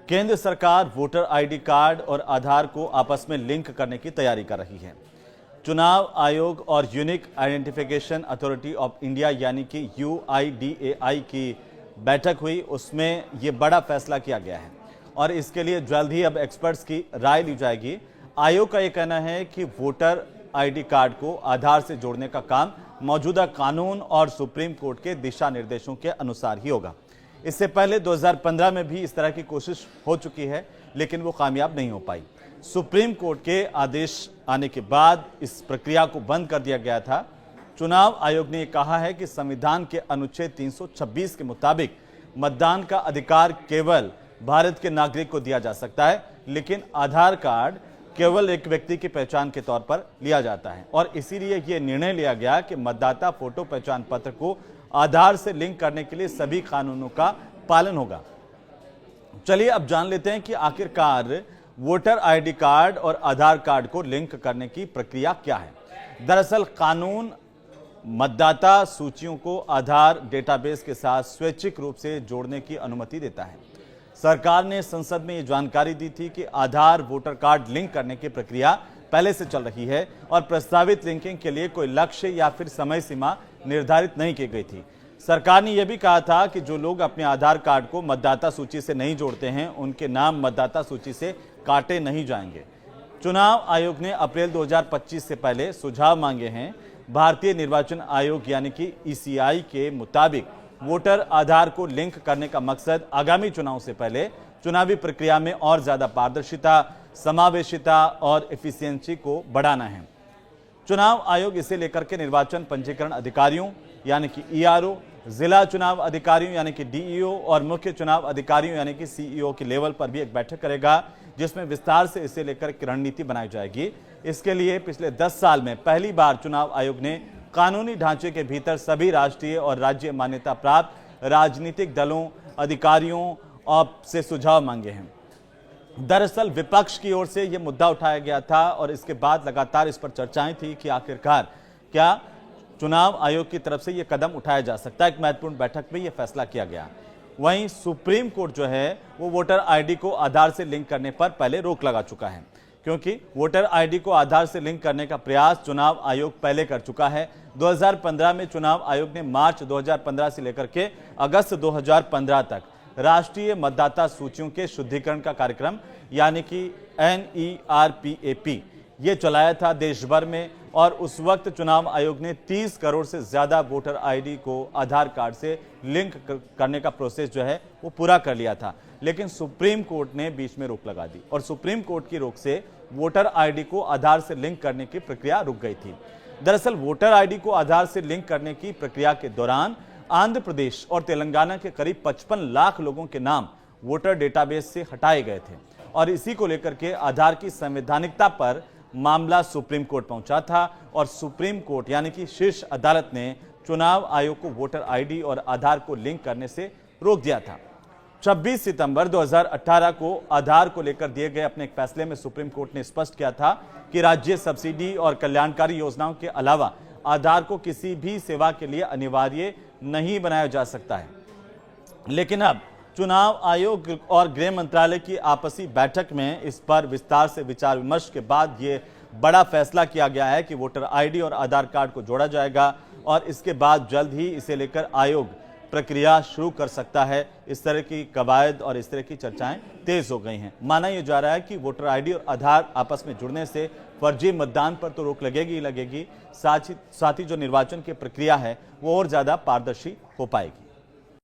केंद्र सरकार voter ID card और आधार को आपस में लिंक करने की तैयारी कर रही है। चुनाव आयोग और unique identification authority of India यानी कि UIDAI की बैठक हुई, उसमें ये बड़ा फैसला किया गया है और इसके लिए जल्द ही अब एक्सपर्ट्स की राय ली जाएगी। आयोग का ये कहना है कि वोटर आईडी कार्ड को आधार से जोड़ने का काम मौजूदा कानून और सुप्रीम कोर्ट के दिशा निर्देशों के अनुसार ही होगा। इससे पहले 2015 में भी इस तरह की कोशिश हो चुकी है, लेकिन वो कामयाब नहीं हो पाई। सुप्रीम कोर्ट के आदेश आने के बाद इस प्रक्रिया को बंद कर दिया गया था। चुनाव आयोग ने कहा है कि संविधान के अनुच्छेद 326 के मुताबिक मतदान का अधिकार केवल भारत के नागरिक को दिया जा सकता है, लेकिन आधार कार्ड केवल एक व्यक्ति की पहचान के तौर पर लिया जाता है और इसीलिए यह निर्णय लिया गया कि मतदाता फोटो पहचान पत्र को आधार से लिंक करने के लिए सभी कानूनों का पालन होगा। चलिए अब जान लेते हैं कि आखिरकार वोटर आईडी कार्ड और आधार कार्ड को लिंक करने की प्रक्रिया क्या है। दरअसल कानून मतदाता सूचियों को आधार डेटाबेस के साथ स्वैच्छिक रूप से जोड़ने की अनुमति देता है। सरकार ने संसद में ये जानकारी दी थी कि आधार वोटर कार्ड लिंक करने की प्रक्रिया पहले से चल रही है और प्रस्तावित लिंकिंग के लिए कोई लक्ष्य या फिर समय सीमा निर्धारित नहीं की गई थी। सरकार ने यह भी कहा था कि जो लोग अपने आधार कार्ड को मतदाता सूची से नहीं जोड़ते हैं, उनके नाम मतदाता सूची से काटे नहीं जाएंगे। चुनाव आयोग ने अप्रैल 2025 से पहले सुझाव मांगे हैं। भारतीय निर्वाचन आयोग यानी कि ECI के मुताबिक वोटर आधार को लिंक करने का मकसद आगामी चुनाव से पहले चुनावी प्रक्रिया में और ज्यादा पारदर्शिता, समावेशिता और एफिशिएंसी को बढ़ाना है। चुनाव आयोग इसे लेकर के निर्वाचन पंजीकरण अधिकारियों यानी कि ERO, जिला चुनाव अधिकारियों यानी कि DEO और मुख्य चुनाव अधिकारियों यानी कि CEO के लेवल पर भी एक बैठक करेगा, जिसमें विस्तार से इसे लेकर के रणनीति बनाई जाएगी। इसके लिए पिछले 10 साल में पहली बार चुनाव आयोग ने कानूनी ढांचे के भीतर सभी राष्ट्रीय और राज्य मान्यता प्राप्त राजनीतिक दलों, अधिकारियों से सुझाव मांगे हैं। दरअसल विपक्ष की ओर से यह मुद्दा उठाया गया था और इसके बाद लगातार इस पर चर्चाएं थी कि आखिरकार क्या चुनाव आयोग की तरफ से यह कदम उठाया जा सकता है। एक महत्वपूर्ण बैठक में यह फैसला किया गया। वहीं सुप्रीम कोर्ट जो है वो वोटर आईडी को आधार से लिंक करने पर पहले रोक लगा चुका है, क्योंकि वोटर आईडी को आधार से लिंक करने का प्रयास चुनाव आयोग पहले कर चुका है। 2015 में चुनाव आयोग ने मार्च 2015 से लेकर के अगस्त 2015 तक राष्ट्रीय मतदाता सूचियों के शुद्धिकरण का कार्यक्रम यानी कि NERPAP ये चलाया था देश भर में और उस वक्त चुनाव आयोग ने 30 करोड़ से ज्यादा वोटर आईडी को आधार कार्ड से लिंक करने का प्रोसेस जो है वो पूरा कर लिया था। लेकिन सुप्रीम कोर्ट ने बीच में रोक लगा दी और सुप्रीम कोर्ट की रोक से वोटर आईडी को आधार से लिंक करने की प्रक्रिया रुक गई थी। दरअसल वोटर आईडी को आधार से लिंक करने की प्रक्रिया के दौरान आंध्र प्रदेश और तेलंगाना के करीब 55 लाख लोगों के नाम वोटर डेटाबेस से हटाए गए थे और इसी को लेकर के आधार की संवैधानिकता पर मामला सुप्रीम कोर्ट पहुंचा था और सुप्रीम कोर्ट यानी कि शीर्ष अदालत ने चुनाव आयोग को वोटर आईडी और आधार को लिंक करने से रोक दिया था। 26 सितंबर 2018 को आधार को लेकर दिए गए अपने एक फैसले में सुप्रीम कोर्ट ने स्पष्ट किया था कि राज्य सब्सिडी और कल्याणकारी योजनाओं के अलावा आधार को किसी भी सेवा के लिए अनिवार्य नहीं बनाया जा सकता है। लेकिन अब चुनाव आयोग और गृह मंत्रालय की आपसी बैठक में इस पर विस्तार से विचार विमर्श के बाद ये बड़ा फैसला किया गया है कि वोटर आईडी और आधार कार्ड को जोड़ा जाएगा और इसके बाद जल्द ही इसे लेकर आयोग प्रक्रिया शुरू कर सकता है। इस तरह की कवायद और इस तरह की चर्चाएं तेज हो गई हैं। माना यह जा रहा है कि वोटर आईडी और आधार आपस में जुड़ने से फर्जी मतदान पर तो रोक लगेगी ही लगेगी, साथ ही जो निर्वाचन की प्रक्रिया है वो और ज्यादा पारदर्शी हो पाएगी।